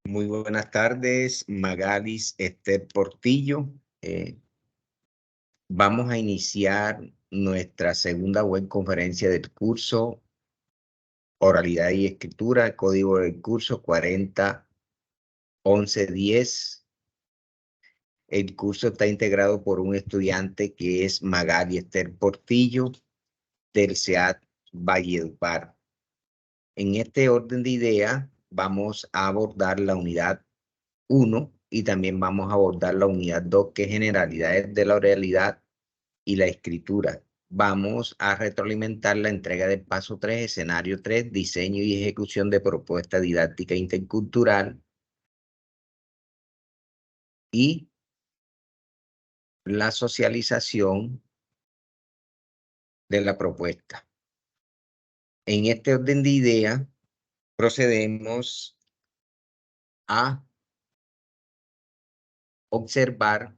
Muy buenas tardes, Magalis Esther Portillo. Vamos a iniciar nuestra segunda web conferencia del curso Oralidad y Escritura, código del curso 401110. El curso está integrado por un estudiante que es Magali Esther Portillo del SEAD Valledupar. En este orden de ideas, vamos a abordar la unidad 1 y también vamos a abordar la unidad 2, que es generalidades de la oralidad y la escritura. Vamos a retroalimentar la entrega del paso 3, escenario 3, diseño y ejecución de propuesta didáctica intercultural y la socialización de la propuesta. En este orden de ideas, procedemos a observar.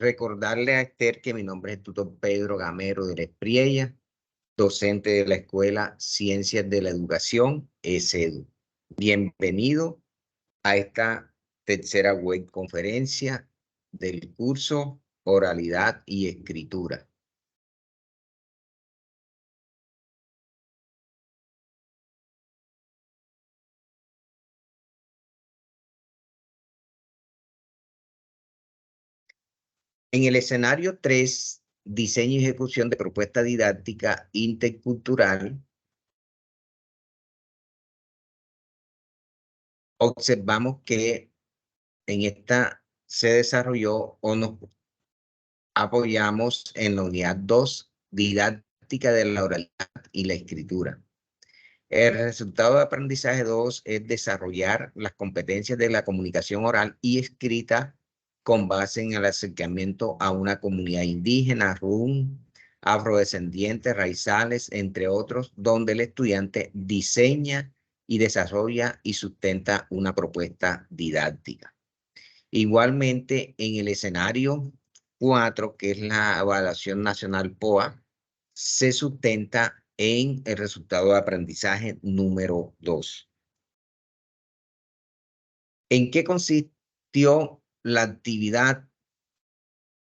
Recordarle a Esther que mi nombre es el tutor Pedro Gamero de la Espriella, docente de la Escuela Ciencias de la Educación, ESEDU. Bienvenido a esta tercera web conferencia del curso Oralidad y Escritura. En el escenario 3, diseño y ejecución de propuesta didáctica intercultural, observamos que en esta se desarrolló o nos apoyamos en la unidad 2, didáctica de la oralidad y la escritura. El resultado de aprendizaje 2 es desarrollar las competencias de la comunicación oral y escrita con base en el acercamiento a una comunidad indígena, rum, afrodescendientes, raizales, entre otros, donde el estudiante diseña y desarrolla y sustenta una propuesta didáctica. Igualmente, en el escenario 4, que es la evaluación nacional POA, se sustenta en el resultado de aprendizaje número 2. ¿En qué consistió la actividad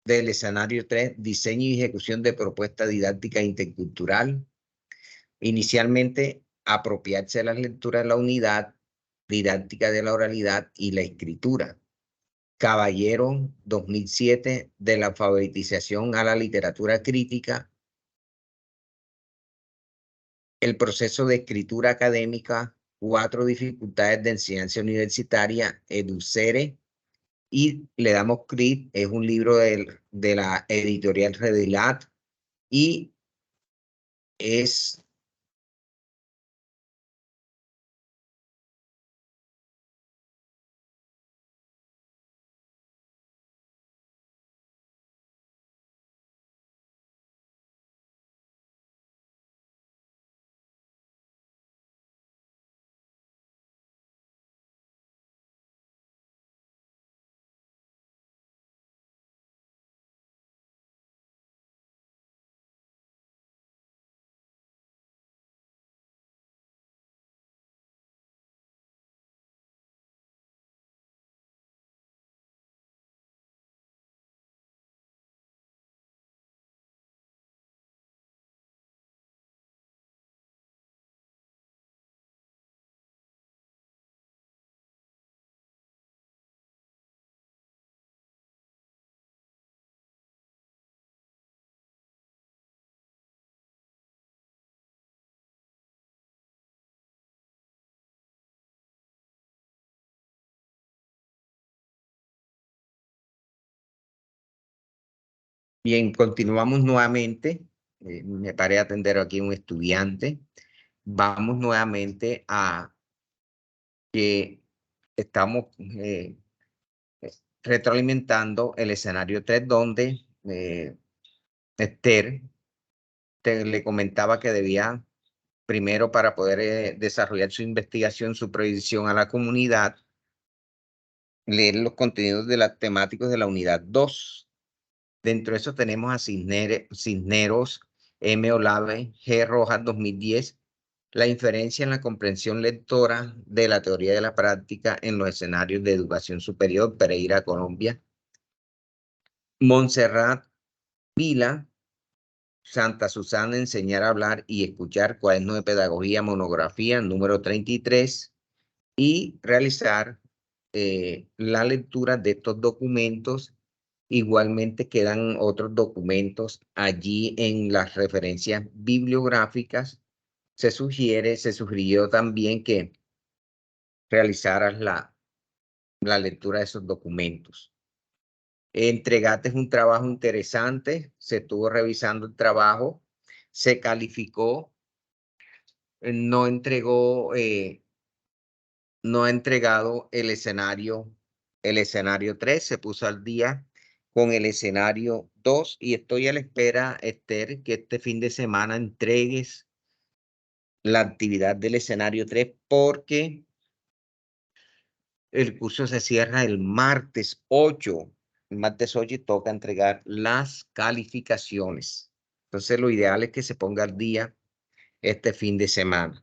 del escenario 3, diseño y ejecución de propuesta didáctica intercultural? Inicialmente, apropiarse de las lecturas de la unidad didáctica de la oralidad y la escritura. Caballero 2007, de la alfabetización a la literatura crítica. El proceso de escritura académica, 4 dificultades de enseñanza universitaria, EduCere, y le damos clic. Es un libro de la editorial Redilat y es bien. Continuamos nuevamente. Me paré a atender aquí a un estudiante. Vamos nuevamente a que estamos retroalimentando el escenario 3, donde Esther le comentaba que debía, primero, para poder desarrollar su investigación, su predicción a la comunidad, leer los contenidos de las temáticos de la unidad 2. Dentro de eso tenemos a Cisneros, M. Olave, G. Rojas 2010, la inferencia en la comprensión lectora de la teoría de la práctica en los escenarios de educación superior, Pereira, Colombia. Montserrat Vila, Santa Susana, enseñar a hablar y escuchar, cuaderno de pedagogía, monografía, número 33, y realizar la lectura de estos documentos. Igualmente quedan otros documentos allí en las referencias bibliográficas. Se sugirió también que realizaras la lectura de esos documentos. Entregaste un trabajo interesante, se estuvo revisando el trabajo, se calificó, no entregó, no ha entregado el escenario 3, se puso al día con el escenario 2 y estoy a la espera, Esther, que este fin de semana entregues la actividad del escenario 3 porque el curso se cierra el martes 8. El martes 8 y toca entregar las calificaciones. Entonces, lo ideal es que se ponga al día este fin de semana.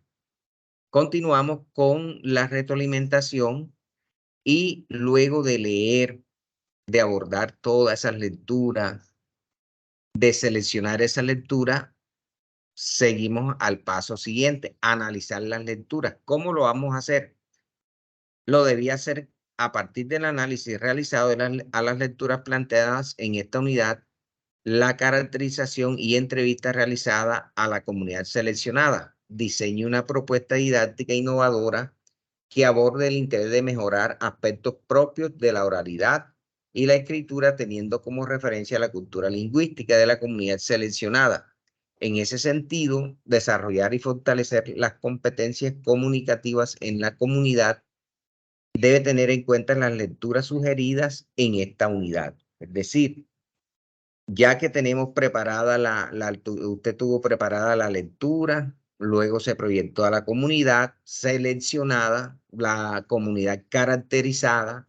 Continuamos con la retroalimentación y luego de leer, de abordar todas esas lecturas, de seleccionar esa lectura, seguimos al paso siguiente, analizar las lecturas. ¿Cómo lo vamos a hacer? Lo debía hacer a partir del análisis realizado a las lecturas planteadas en esta unidad, la caracterización y entrevista realizada a la comunidad seleccionada. Diseñe una propuesta didáctica innovadora que aborde el interés de mejorar aspectos propios de la oralidad y la escritura, teniendo como referencia la cultura lingüística de la comunidad seleccionada. En ese sentido, desarrollar y fortalecer las competencias comunicativas en la comunidad debe tener en cuenta las lecturas sugeridas en esta unidad. Es decir, ya que tenemos preparada usted tuvo preparada la lectura, luego se proyectó a la comunidad seleccionada, la comunidad caracterizada,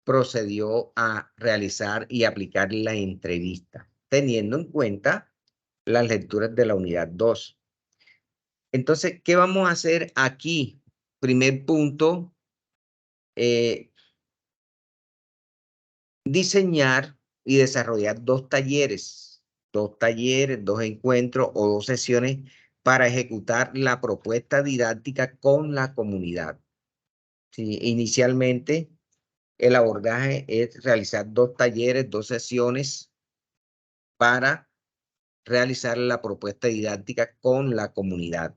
procedió a realizar y aplicar la entrevista, teniendo en cuenta las lecturas de la unidad 2. Entonces, ¿qué vamos a hacer aquí? Primer punto, diseñar y desarrollar dos talleres, dos encuentros o dos sesiones para ejecutar la propuesta didáctica con la comunidad. Sí, inicialmente, el abordaje es realizar dos talleres, dos sesiones para realizar la propuesta didáctica con la comunidad.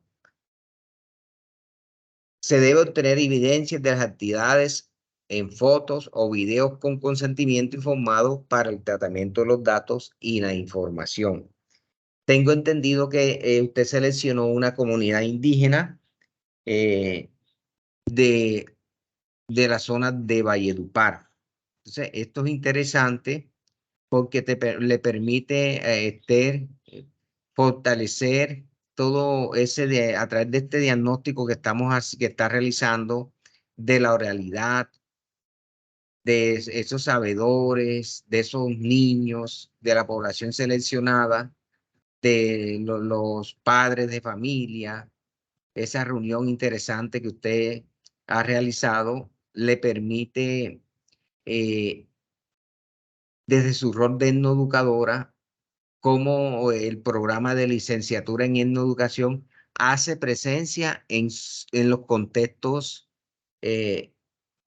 Se debe obtener evidencias de las actividades en fotos o videos con consentimiento informado para el tratamiento de los datos y la información. Tengo entendido que usted seleccionó una comunidad indígena de la zona de Valledupar. Entonces, esto es interesante porque le permite Esther fortalecer todo ese a través de este diagnóstico que que está realizando de la oralidad, de esos sabedores, de esos niños, de la población seleccionada, de los padres de familia. Esa reunión interesante que usted ha realizado le permite, desde su rol de etnoeducadora, cómo el programa de licenciatura en etnoeducación hace presencia en los contextos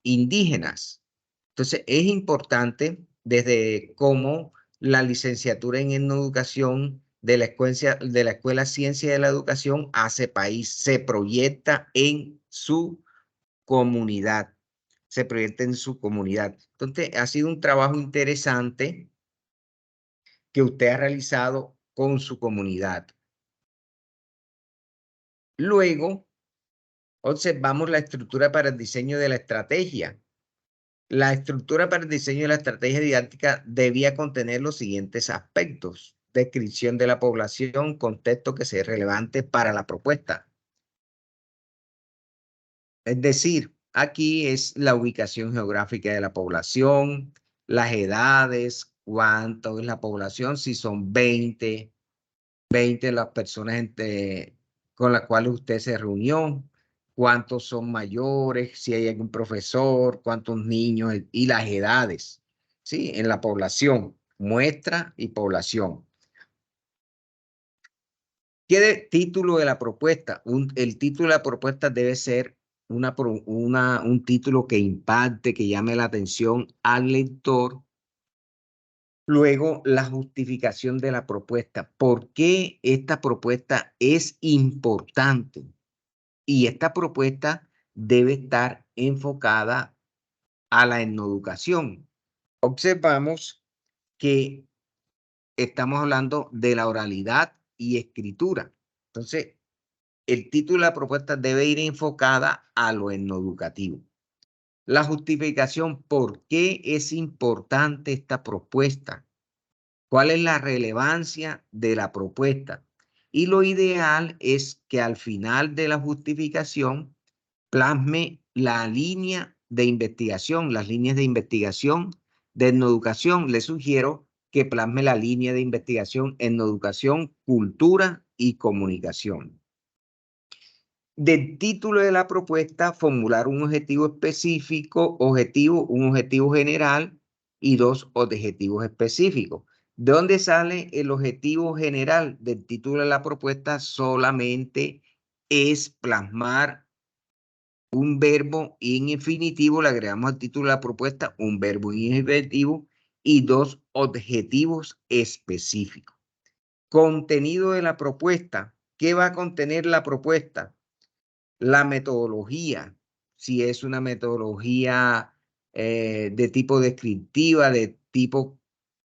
indígenas. Entonces, es importante desde cómo la licenciatura en etnoeducación de la Escuela Ciencia de la Educación hace país, se proyecta en su comunidad, se proyecta en su comunidad. Entonces, ha sido un trabajo interesante que usted ha realizado con su comunidad. Luego, observamos la estructura para el diseño de la estrategia. La estructura para el diseño de la estrategia didáctica debía contener los siguientes aspectos: descripción de la población, contexto que sea relevante para la propuesta. Es decir, aquí es la ubicación geográfica de la población, las edades, cuánto es la población, si son 20 las personas con las cuales usted se reunió, cuántos son mayores, si hay algún profesor, cuántos niños y las edades, ¿sí? En la población, muestra y población. ¿Qué título de la propuesta? El título de la propuesta debe ser un título que impacte, que llame la atención al lector. Luego, la justificación de la propuesta. ¿Por qué esta propuesta es importante? Y esta propuesta debe estar enfocada a la etnoeducación. Observamos que estamos hablando de la oralidad y escritura. Entonces, el título de la propuesta debe ir enfocada a lo etnoeducativo. La justificación, ¿por qué es importante esta propuesta? ¿Cuál es la relevancia de la propuesta? Y lo ideal es que al final de la justificación plasme la línea de investigación, las líneas de investigación de etnoeducación. Le sugiero que plasme la línea de investigación etnoeducación, cultura y comunicación. Del título de la propuesta, formular un objetivo específico, un objetivo general y dos objetivos específicos. ¿De dónde sale el objetivo general del título de la propuesta? Solamente es plasmar un verbo infinitivo, le agregamos al título de la propuesta un verbo infinitivo y dos objetivos específicos. Contenido de la propuesta. ¿Qué va a contener la propuesta? La metodología, si es una metodología de tipo descriptiva, de tipo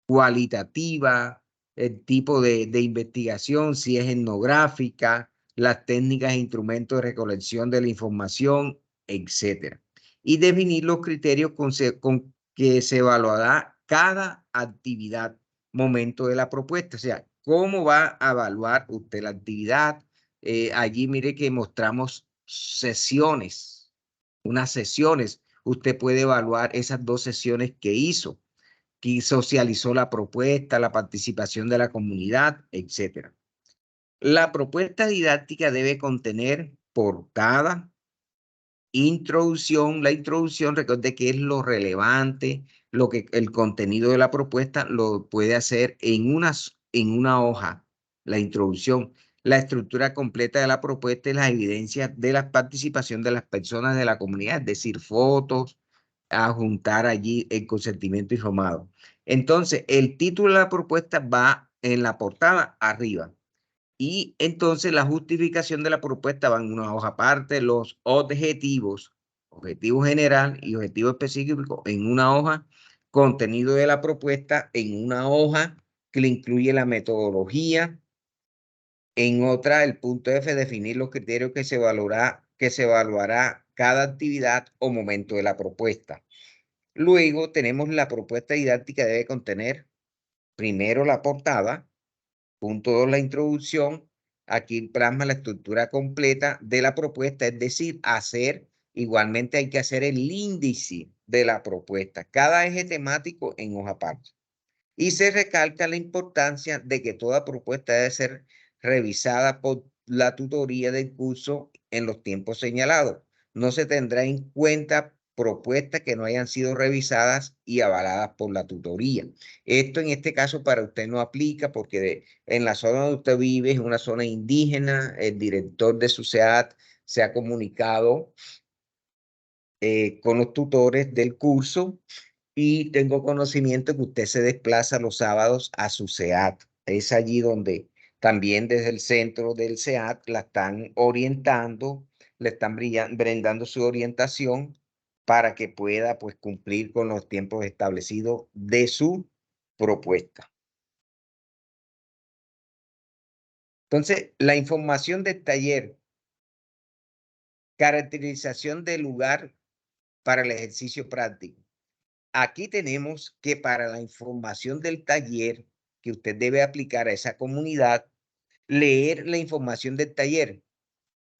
cualitativa, el tipo de investigación, si es etnográfica, las técnicas e instrumentos de recolección de la información, etc. Y definir los criterios con que se evaluará cada actividad, momento de la propuesta. O sea, ¿cómo va a evaluar usted la actividad? Allí mire que mostramos sesiones, unas sesiones. Usted puede evaluar esas 2 sesiones que hizo, que socializó la propuesta, la participación de la comunidad, etc. La propuesta didáctica debe contener portada, introducción. La introducción, recuerde que es lo relevante, lo que el contenido de la propuesta lo puede hacer en una hoja, la introducción. La estructura completa de la propuesta y las evidencias de la participación de las personas de la comunidad, es decir, fotos, adjuntar allí el consentimiento informado. Entonces, el título de la propuesta va en la portada arriba. Y entonces la justificación de la propuesta va en una hoja aparte, los objetivos, objetivo general y objetivo específico en una hoja, contenido de la propuesta en una hoja que le incluye la metodología. En otra, el punto F, definir los criterios que se evaluará cada actividad o momento de la propuesta. Luego tenemos la propuesta didáctica debe contener primero la portada, punto 2, la introducción. Aquí plasma la estructura completa de la propuesta, es decir, igualmente hay que hacer el índice de la propuesta, cada eje temático en hoja aparte. Y se recalca la importancia de que toda propuesta debe ser revisada por la tutoría del curso en los tiempos señalados. No se tendrá en cuenta propuestas que no hayan sido revisadas y avaladas por la tutoría. Esto en este caso para usted no aplica porque en la zona donde usted vive es una zona indígena. El director de su SEAT se ha comunicado con los tutores del curso y tengo conocimiento que usted se desplaza los sábados a su SEAT. Es allí donde también desde el centro del SEAT la están orientando, le están brindando su orientación para que pueda pues cumplir con los tiempos establecidos de su propuesta. Entonces, la información del taller, caracterización del lugar para el ejercicio práctico. Aquí tenemos que para la información del taller que usted debe aplicar a esa comunidad, leer la información del taller,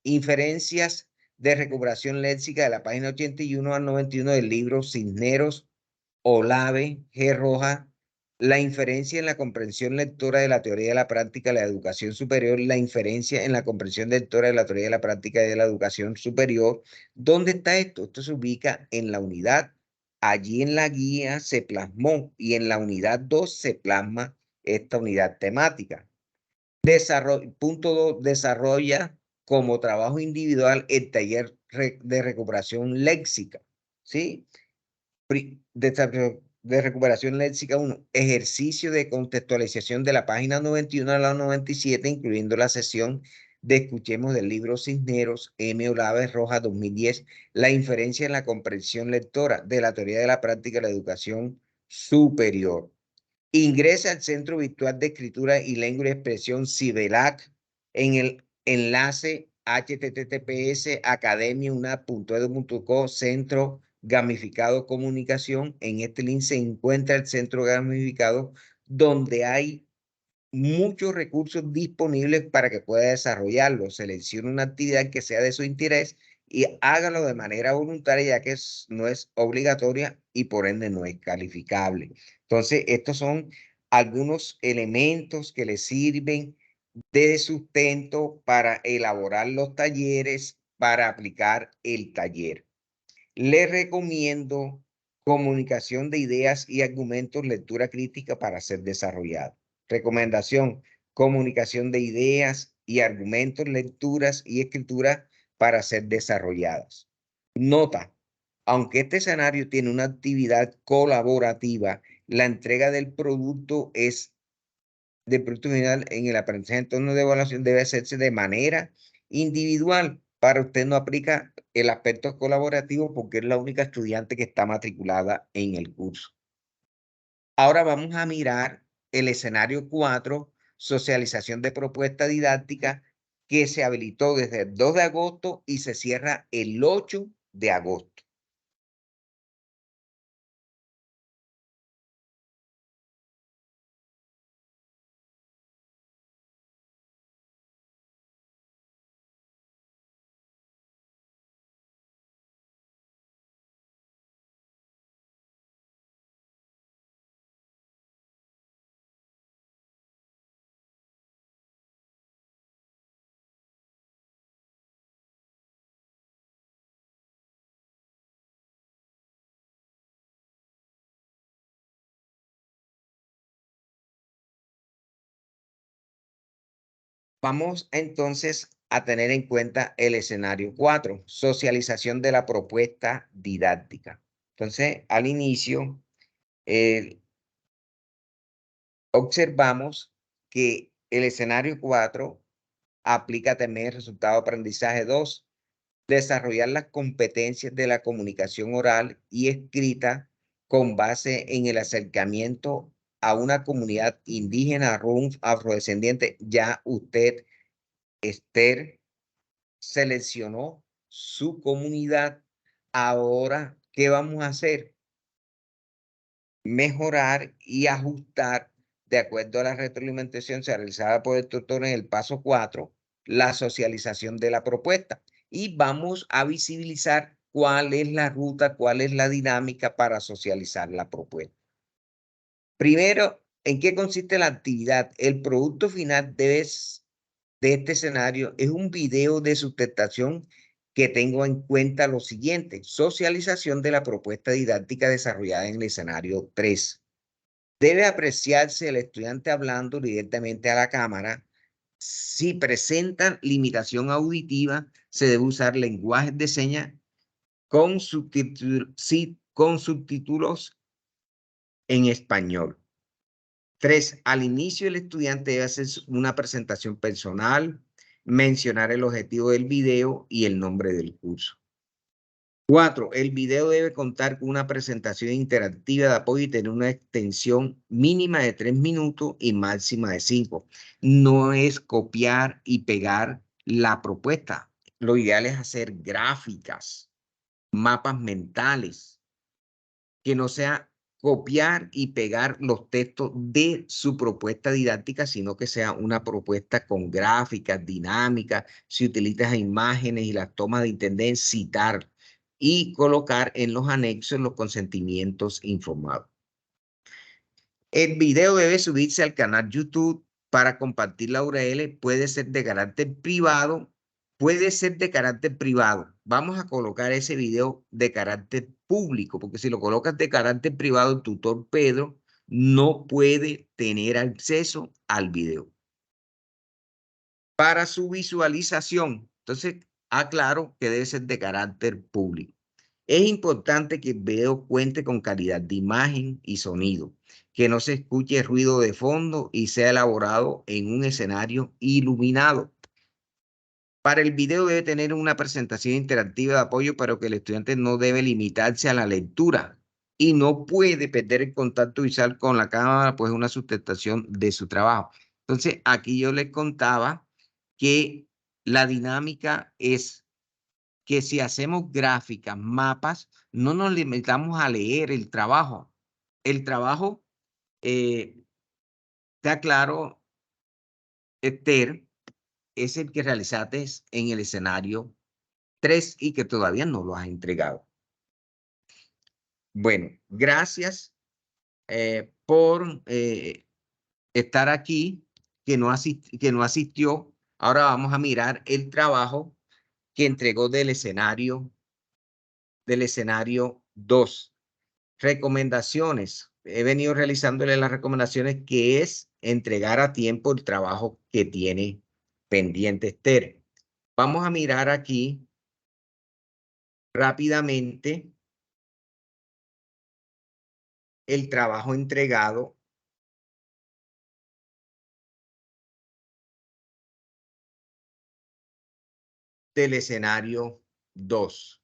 inferencias de recuperación léxica de la página 81 al 91 del libro Cisneros, Olave, G. Roja, la inferencia en la comprensión lectora de la teoría de la práctica de la educación superior, la inferencia en la comprensión lectora de la teoría de la práctica de la educación superior. ¿Dónde está esto? Esto se ubica en la unidad. Allí en la guía se plasmó y en la unidad 2 se plasma esta unidad temática. Punto 2, desarrolla como trabajo individual el taller de recuperación léxica. ¿Sí? De recuperación léxica 1, ejercicio de contextualización de la página 91 a la 97, incluyendo la sesión de Escuchemos del libro Cisneros, M. Olaves Rojas, 2010, la inferencia en la comprensión lectora de la teoría de la práctica de la educación superior. Ingresa al Centro Virtual de Escritura y Lengua y Expresión CIBELAC en el enlace https://academiaunap.edu.co Centro Gamificado Comunicación. En este link se encuentra el Centro Gamificado, donde hay muchos recursos disponibles para que pueda desarrollarlo. Seleccione una actividad que sea de su interés y hágalo de manera voluntaria, ya que no es obligatoria y por ende no es calificable. Entonces, estos son algunos elementos que le sirven de sustento para elaborar los talleres, para aplicar el taller. Le recomiendo Comunicación de Ideas y Argumentos, Lectura Crítica para ser desarrollado. Recomendación, Comunicación de Ideas y Argumentos, Lecturas y Escritura para ser desarrolladas. Nota, aunque este escenario tiene una actividad colaborativa, la entrega del producto final en el aprendizaje en torno de evaluación debe hacerse de manera individual. Para usted no aplica el aspecto colaborativo porque es la única estudiante que está matriculada en el curso. Ahora vamos a mirar el escenario 4, socialización de propuesta didáctica, que se habilitó desde el 2 de agosto y se cierra el 8 de agosto. Vamos entonces a tener en cuenta el escenario 4, socialización de la propuesta didáctica. Entonces, al inicio, observamos que el escenario 4 aplica también el resultado de aprendizaje 2, desarrollar las competencias de la comunicación oral y escrita con base en el acercamiento a una comunidad indígena, RUNF, afrodescendiente. Ya usted, Esther, seleccionó su comunidad. Ahora, ¿qué vamos a hacer? Mejorar y ajustar de acuerdo a la retroalimentación realizada por el tutor en el paso 4, la socialización de la propuesta. Y vamos a visibilizar cuál es la ruta, cuál es la dinámica para socializar la propuesta. Primero, ¿en qué consiste la actividad? El producto final de este escenario es un video de sustentación que tengo en cuenta lo siguiente: socialización de la propuesta didáctica desarrollada en el escenario 3. Debe apreciarse el estudiante hablando directamente a la cámara. Si presentan limitación auditiva, se debe usar lenguajes de señas con subtítulos en español. 3. Al inicio el estudiante debe hacer una presentación personal, mencionar el objetivo del video y el nombre del curso. 4. El video debe contar con una presentación interactiva de apoyo y tener una extensión mínima de 3 minutos y máxima de 5. No es copiar y pegar la propuesta. Lo ideal es hacer gráficas, mapas mentales, que no sea copiar y pegar los textos de su propuesta didáctica, sino que sea una propuesta con gráficas, dinámicas, si utilizas imágenes y las tomas de internet, citar y colocar en los anexos los consentimientos informados. El video debe subirse al canal YouTube para compartir la URL. Puede ser de carácter privado. Puede ser de carácter privado. Vamos a colocar ese video de carácter público, porque si lo colocas de carácter privado, el tutor Pedro no puede tener acceso al video. Para su visualización, entonces aclaro que debe ser de carácter público. Es importante que el video cuente con calidad de imagen y sonido, que no se escuche ruido de fondo y sea elaborado en un escenario iluminado. Para el video debe tener una presentación interactiva de apoyo, pero que el estudiante no debe limitarse a la lectura y no puede perder el contacto visual con la cámara, pues es una sustentación de su trabajo. Entonces, aquí yo les contaba que la dinámica es que si hacemos gráficas, mapas, no nos limitamos a leer el trabajo. El trabajo, está claro, Esther, es el que realizaste en el escenario 3 y que todavía no lo has entregado. Bueno, gracias por estar aquí, que no asistió. Ahora vamos a mirar el trabajo que entregó del escenario 2. Recomendaciones. He venido realizándole las recomendaciones, que es entregar a tiempo el trabajo que tiene pendiente Esther. Vamos a mirar aquí rápidamente el trabajo entregado del escenario 2.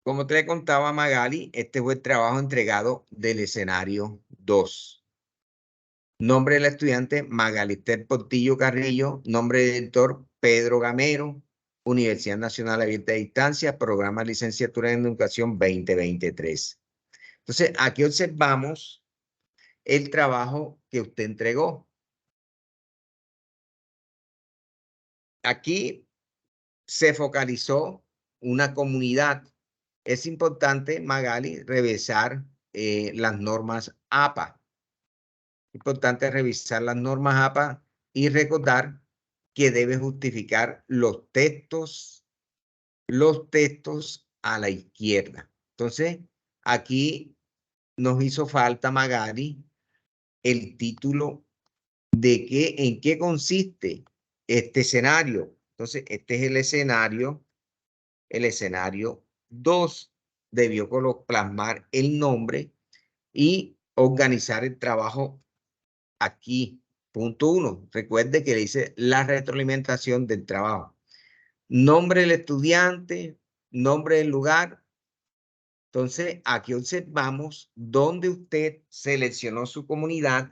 Como te contaba Magali, este fue el trabajo entregado del escenario 2. Nombre del estudiante, Magalister Portillo Carrillo. Nombre del director, Pedro Gamero. Universidad Nacional Abierta de Distancia, programa de licenciatura en Educación 2023. Entonces, aquí observamos el trabajo que usted entregó. Aquí se focalizó una comunidad. Es importante, Magali, revisar las normas APA. Importante revisar las normas APA y recordar que debe justificar los textos a la izquierda. Entonces, aquí nos hizo falta, Magali, el título de en qué consiste este escenario. Entonces, este es el escenario 2. Debió plasmar el nombre y organizar el trabajo aquí. Punto 1. Recuerde que le dice la retroalimentación del trabajo. Nombre del estudiante, nombre del lugar. Entonces, aquí observamos donde usted seleccionó su comunidad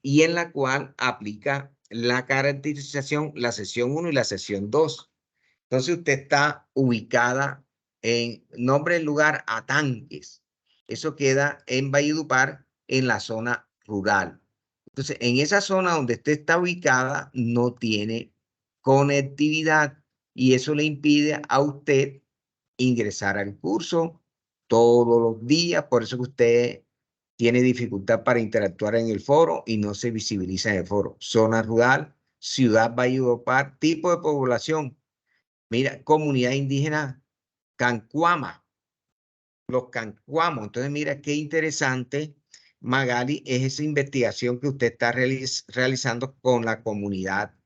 y en la cual aplica la caracterización, la sesión 1 y la sesión 2. Entonces, usted está ubicada en nombre del lugar Atanques. Eso queda en Valledupar, en la zona rural. Entonces, en esa zona donde usted está ubicada, no tiene conectividad y eso le impide a usted ingresar al curso todos los días. Por eso que usted tiene dificultad para interactuar en el foro y no se visibiliza en el foro. Zona rural, ciudad Valledupar, tipo de población. Mira, comunidad indígena Cancuama, los Cancuamos. Entonces, mira qué interesante, Magali, es esa investigación que usted está realizando con la comunidad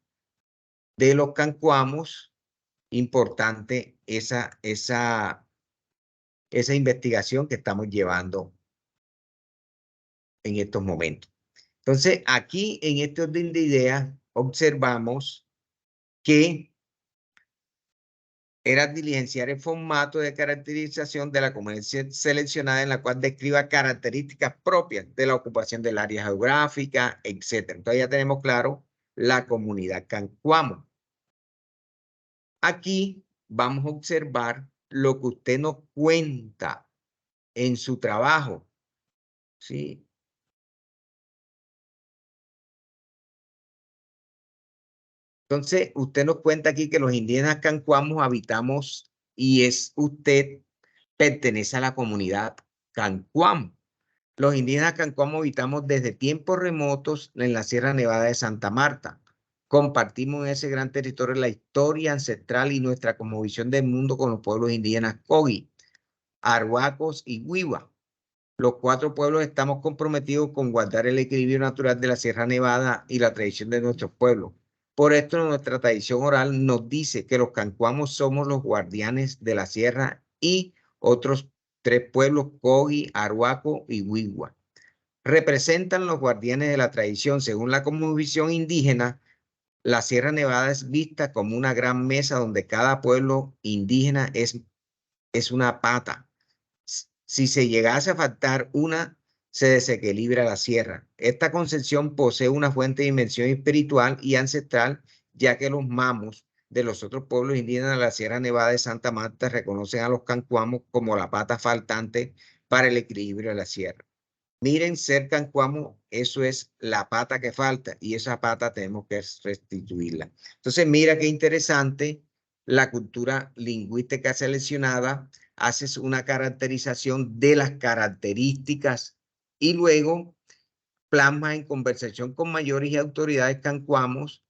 de los Cancuamos. Importante esa investigación que estamos llevando en estos momentos. Entonces, aquí en este orden de ideas, observamos que era diligenciar el formato de caracterización de la comunidad seleccionada en la cual describa características propias de la ocupación del área geográfica, etc. Entonces ya tenemos claro la comunidad Cancuamo. Aquí vamos a observar lo que usted nos cuenta en su trabajo, ¿sí? Entonces, usted nos cuenta aquí que los indígenas cancuamos habitamos y usted pertenece a la comunidad Cancuamo. Los indígenas Cancuamo habitamos desde tiempos remotos en la Sierra Nevada de Santa Marta. Compartimos en ese gran territorio la historia ancestral y nuestra cosmovisión del mundo con los pueblos indígenas Kogi, Arhuacos y Wiwa. Los 4 pueblos estamos comprometidos con guardar el equilibrio natural de la Sierra Nevada y la tradición de nuestros pueblos. Por esto, nuestra tradición oral nos dice que los cancuamos somos los guardianes de la sierra y otros 3 pueblos, Kogi, Arhuaco y Wiwa. Representan los guardianes de la tradición. Según la cosmovisión indígena, la Sierra Nevada es vista como una gran mesa donde cada pueblo indígena es una pata. Si se llegase a faltar una, se desequilibra la sierra. Esta concepción posee una fuente de dimensión espiritual y ancestral, ya que los mamos de los otros pueblos indígenas de la Sierra Nevada de Santa Marta reconocen a los cancuamos como la pata faltante para el equilibrio de la sierra. Miren, ser cancuamo, eso es la pata que falta y esa pata tenemos que restituirla. Entonces, mira qué interesante la cultura lingüística seleccionada. Haces una caracterización de las características y luego plasma en conversación con mayores y autoridades cancuamos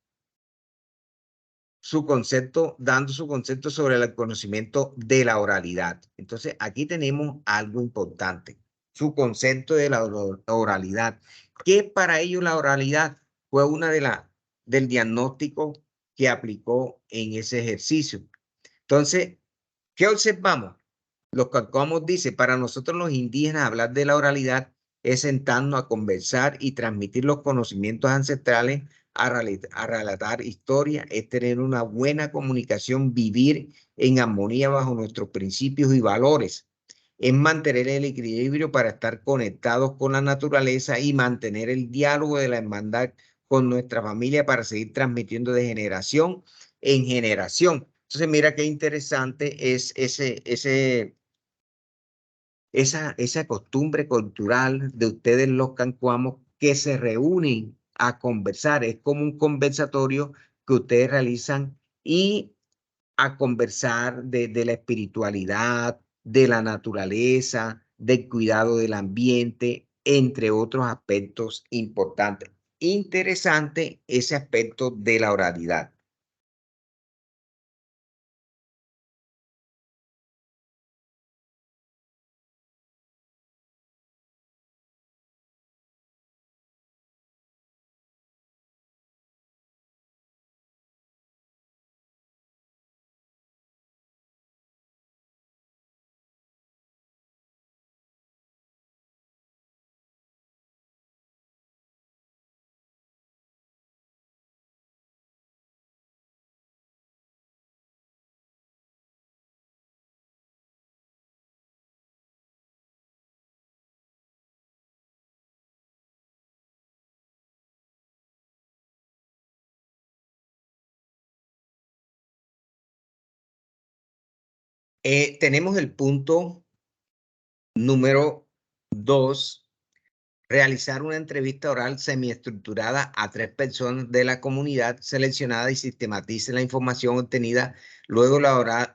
su concepto, dando su concepto sobre el conocimiento de la oralidad. Entonces, aquí tenemos algo importante, su concepto de la oralidad. ¿Qué para ellos la oralidad? Fue una del diagnóstico que aplicó en ese ejercicio. Entonces, ¿qué observamos? Los cancuamos dice, para nosotros los indígenas hablar de la oralidad es sentarnos a conversar y transmitir los conocimientos ancestrales, a relatar historia, es tener una buena comunicación, vivir en armonía bajo nuestros principios y valores, es mantener el equilibrio para estar conectados con la naturaleza y mantener el diálogo de la hermandad con nuestra familia para seguir transmitiendo de generación en generación. Entonces, mira qué interesante es esa costumbre cultural de ustedes los cancuamos que se reúnen a conversar. Es como un conversatorio que ustedes realizan y a conversar de la espiritualidad, de la naturaleza, del cuidado del ambiente, entre otros aspectos importantes. Interesante ese aspecto de la oralidad. Tenemos el punto número 2. Realizar una entrevista oral semiestructurada a 3 personas de la comunidad seleccionada y sistematice la información obtenida. Luego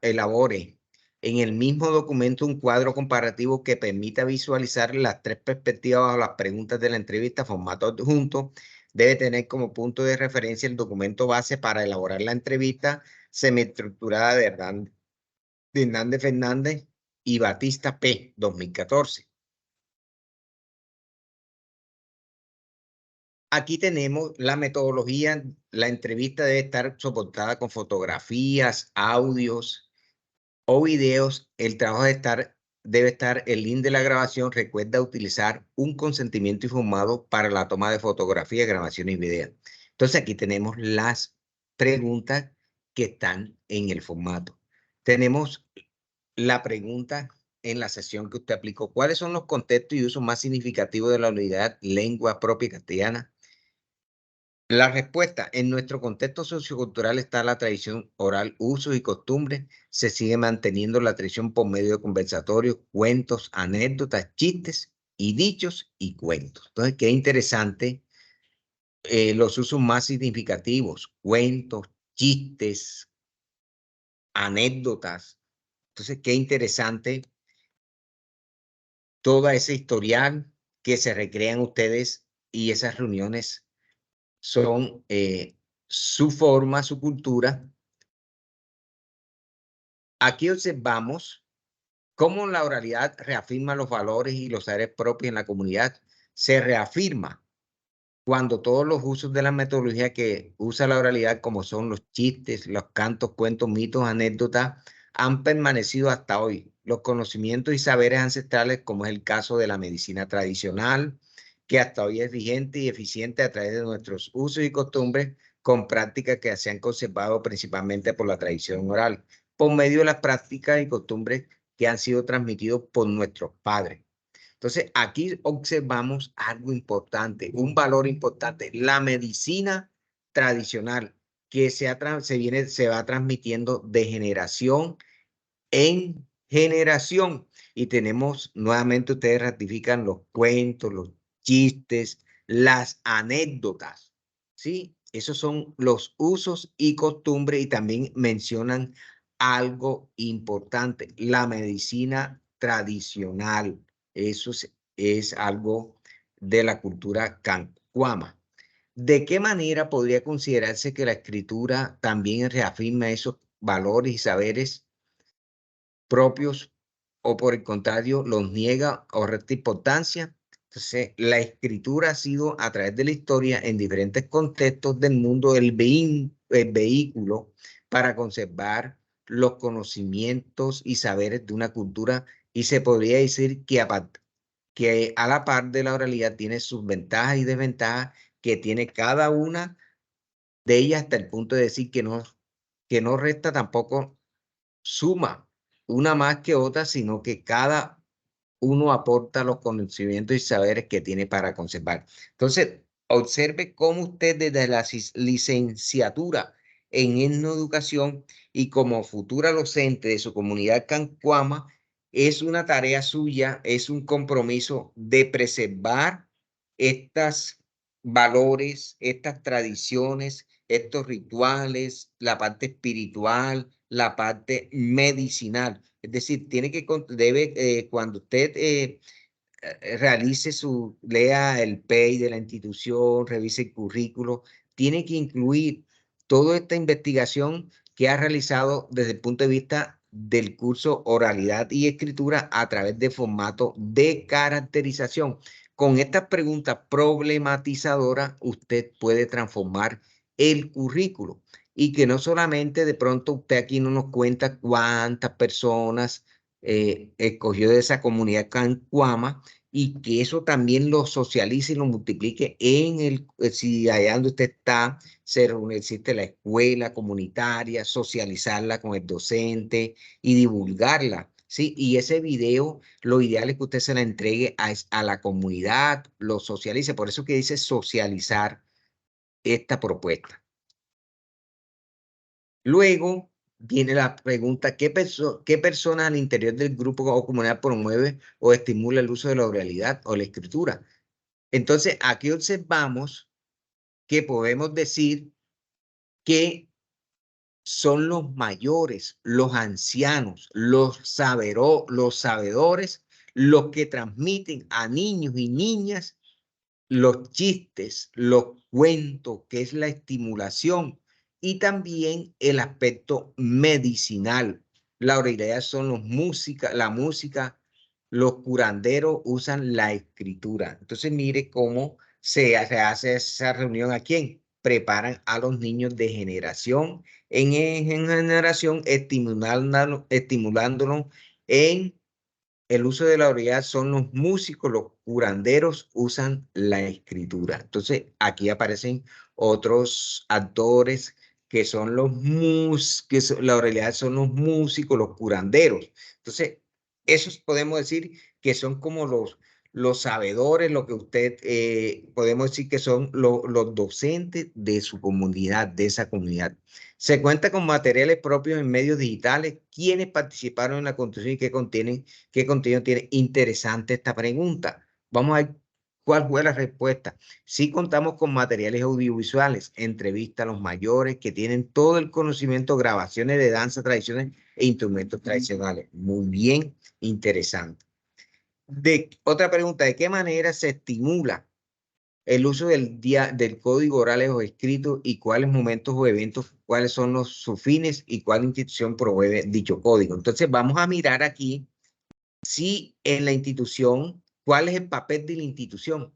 elabore en el mismo documento un cuadro comparativo que permita visualizar las 3 perspectivas bajo las preguntas de la entrevista. Formato adjunto. Debe tener como punto de referencia el documento base para elaborar la entrevista semiestructurada de Hernández Fernández y Batista P. 2014. Aquí tenemos la metodología. La entrevista debe estar soportada con fotografías, audios o videos. El trabajo debe estar el link de la grabación. Recuerda utilizar un consentimiento informado para la toma de fotografías, grabaciones y videos. Entonces aquí tenemos las preguntas que están en el formato. tenemos la pregunta en la sesión que usted aplicó. ¿Cuáles son los contextos y usos más significativos de la unidad lengua propia castellana? La respuesta: en nuestro contexto sociocultural está la tradición oral, usos y costumbres. Se sigue manteniendo la tradición por medio de conversatorios, cuentos, anécdotas, chistes y dichos y cuentos. Entonces, qué interesante los usos más significativos: cuentos, chistes, anécdotas. Entonces, qué interesante toda esa historial que se recrean ustedes, y esas reuniones son su forma, su cultura. Aquí observamos cómo la oralidad reafirma los valores y los saberes propios en la comunidad. Se reafirma cuando todos los usos de la metodología que usa la oralidad, como son los chistes, los cantos, cuentos, mitos, anécdotas, han permanecido hasta hoy. Los conocimientos y saberes ancestrales, como es el caso de la medicina tradicional, que hasta hoy es vigente y eficiente a través de nuestros usos y costumbres, con prácticas que se han conservado principalmente por la tradición oral, por medio de las prácticas y costumbres que han sido transmitidos por nuestros padres. Entonces, aquí observamos algo importante, un valor importante: la medicina tradicional que se va transmitiendo de generación en generación. Y tenemos, nuevamente ustedes ratifican los cuentos, los chistes, las anécdotas, ¿sí? Esos son los usos y costumbres, y también mencionan algo importante: la medicina tradicional. Eso es algo de la cultura cancuama. ¿De qué manera podría considerarse que la escritura también reafirma esos valores y saberes propios, o por el contrario los niega o resta importancia? Entonces, la escritura ha sido, a través de la historia, en diferentes contextos del mundo, el vehículo para conservar los conocimientos y saberes de una cultura, y se podría decir que a la par de la oralidad tiene sus ventajas y desventajas, que tiene cada una de ellas, hasta el punto de decir que no resta, tampoco suma una más que otra, sino que cada uno aporta los conocimientos y saberes que tiene para conservar. Entonces, observe cómo usted, desde la licenciatura en etnoeducación y como futura docente de su comunidad cancuama, es una tarea suya, es un compromiso de preservar estos valores, estas tradiciones, estos rituales, la parte espiritual, la parte medicinal. Es decir, cuando usted lea el PEI de la institución, revise el currículo, tiene que incluir toda esta investigación que ha realizado desde el punto de vista del curso Oralidad y Escritura a través de formato de caracterización. Con estas preguntas problematizadoras, usted puede transformar el currículo, y que no solamente de pronto usted aquí no nos cuenta cuántas personas escogió de esa comunidad cancuama, y que eso también lo socialice y lo multiplique si allá donde usted está existe la escuela comunitaria, socializarla con el docente y divulgarla, ¿sí? Y ese video, lo ideal es que usted se la entregue a la comunidad, lo socialice. Por eso que dice socializar esta propuesta. Luego viene la pregunta: ¿qué persona al interior del grupo o comunidad promueve o estimula el uso de la oralidad o la escritura? Entonces, aquí observamos que podemos decir que son los mayores, los ancianos, los sabedores, los que transmiten a niños y niñas los chistes, los cuentos, que es la estimulación, y también el aspecto medicinal. La oralidad son la música, los curanderos usan la escritura. Entonces, mire cómo se hace esa reunión. ¿A quién? Preparan a los niños de generación en generación, estimulándolos en el uso de la oralidad. Son los músicos, los curanderos usan la escritura. Entonces, aquí aparecen otros actores que son la oralidad son los músicos, los curanderos. Entonces, esos podemos decir que son como los sabedores, lo que usted, podemos decir que son los docentes de su comunidad, de esa comunidad. Se cuenta con materiales propios en medios digitales. ¿Quiénes participaron en la construcción y qué contenido tiene? Interesante esta pregunta. Vamos a ver cuál fue la respuesta. Sí contamos con materiales audiovisuales, entrevistas a los mayores que tienen todo el conocimiento, grabaciones de danza tradicionales e instrumentos tradicionales. Muy bien, interesante. Otra pregunta, ¿de qué manera se estimula el uso del código oral o escrito y cuáles momentos o eventos, cuáles son sus fines y cuál institución promueve dicho código? Entonces vamos a mirar aquí si en la institución, ¿cuál es el papel de la institución?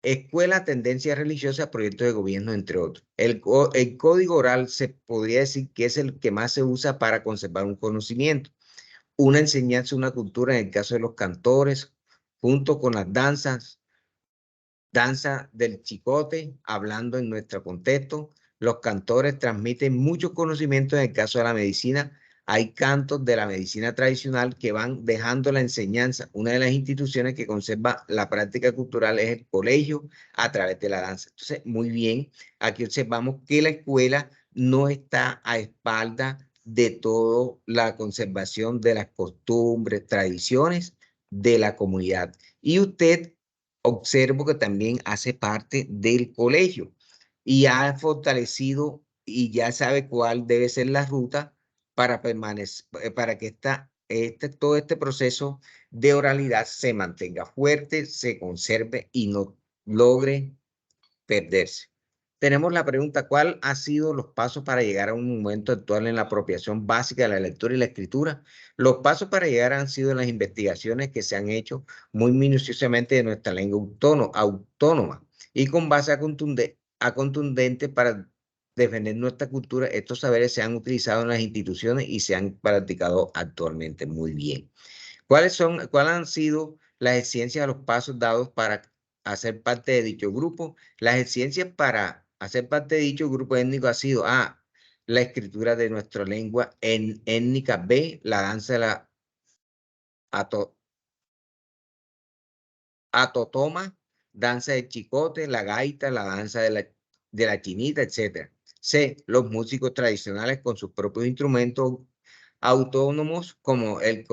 Escuela, tendencia religiosa, proyectos de gobierno, entre otros. El código oral se podría decir que es el que más se usa para conservar un conocimiento, una enseñanza, una cultura, en el caso de los cantores, junto con las danzas, danza del chicote, hablando en nuestro contexto. Los cantores transmiten muchos conocimientos. En el caso de la medicina, hay cantos de la medicina tradicional que van dejando la enseñanza. Una de las instituciones que conserva la práctica cultural es el colegio a través de la danza. Entonces, muy bien, aquí observamos que la escuela no está a espalda de toda la conservación de las costumbres, tradiciones de la comunidad. Y usted observo que también hace parte del colegio y ha fortalecido y ya sabe cuál debe ser la ruta para permanecer, para que todo este proceso de oralidad se mantenga fuerte, se conserve y no logre perderse. Tenemos la pregunta, ¿cuál ha sido los pasos para llegar a un momento actual en la apropiación básica de la lectura y la escritura? Los pasos para llegar han sido las investigaciones que se han hecho muy minuciosamente de nuestra lengua autónoma y con base a contundente para defender nuestra cultura. Estos saberes se han utilizado en las instituciones y se han practicado actualmente muy bien. ¿Cuáles han sido las exigencias de los pasos dados para hacer parte de dicho grupo? Las exigencias para hacer parte de dicho grupo étnico ha sido A, la escritura de nuestra lengua étnica; B, la danza de la atotoma, danza del chicote, la gaita, la danza de la chinita, etc. C, los músicos tradicionales con sus propios instrumentos autónomos como el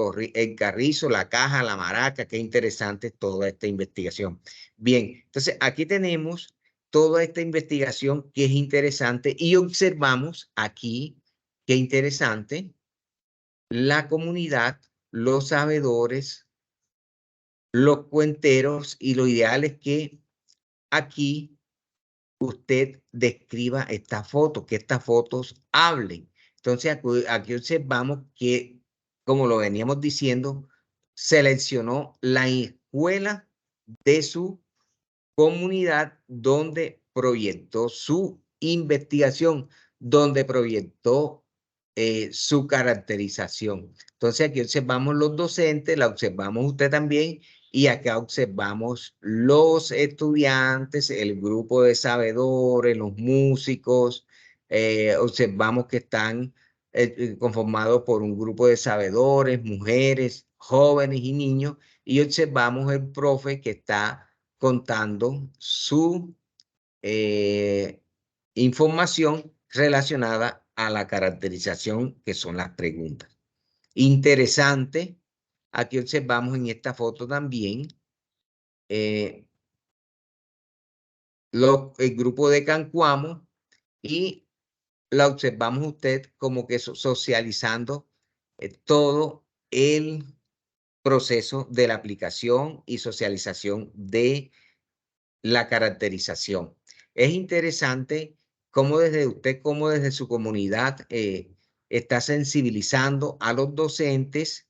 carrizo, la caja, la maraca. Qué interesante toda esta investigación. Bien, entonces aquí tenemos toda esta investigación que es interesante y observamos aquí, qué interesante, la comunidad, los sabedores, los cuenteros, y lo ideal es que aquí usted describa esta foto, que estas fotos hablen. Entonces, aquí observamos que, como lo veníamos diciendo, seleccionó la escuela de su comunidad donde proyectó su investigación, donde proyectó su caracterización. Entonces, aquí observamos los docentes, la observamos usted también, y acá observamos los estudiantes, el grupo de sabedores, los músicos. Observamos que están conformados por un grupo de sabedores, mujeres, jóvenes y niños, y observamos el profe que está contando su información relacionada a la caracterización, que son las preguntas. Interesante. Aquí observamos en esta foto también el grupo de Cancuamo, y la observamos usted como que socializando todo el proceso de la aplicación y socialización de la caracterización. Es interesante cómo desde usted, cómo desde su comunidad está sensibilizando a los docentes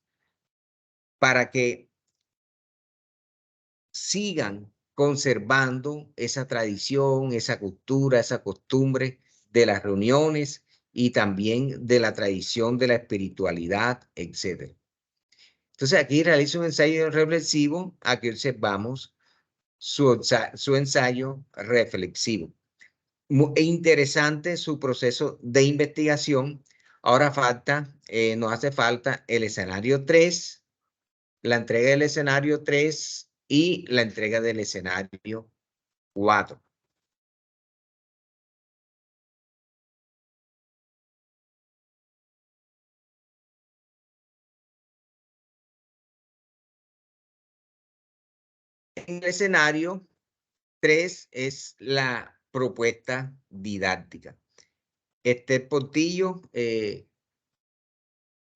para que sigan conservando esa tradición, esa cultura, esa costumbre de las reuniones y también de la tradición de la espiritualidad, etc. Entonces aquí realizo un ensayo reflexivo. Aquí observamos su ensayo reflexivo. interesante su proceso de investigación. Ahora nos hace falta el escenario 3, la entrega del escenario 3 y la entrega del escenario 4. En el escenario 3 es la propuesta didáctica. Portillo,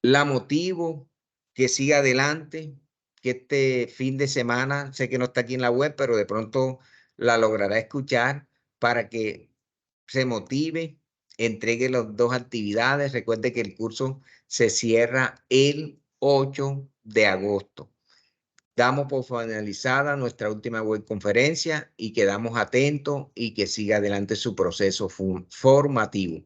la motivo que siga adelante, que este fin de semana, sé que no está aquí en la web, pero de pronto la logrará escuchar para que se motive, entregue las 2 actividades. Recuerde que el curso se cierra el 8 de agosto. Damos por finalizada nuestra última web conferencia y quedamos atentos y que siga adelante su proceso formativo.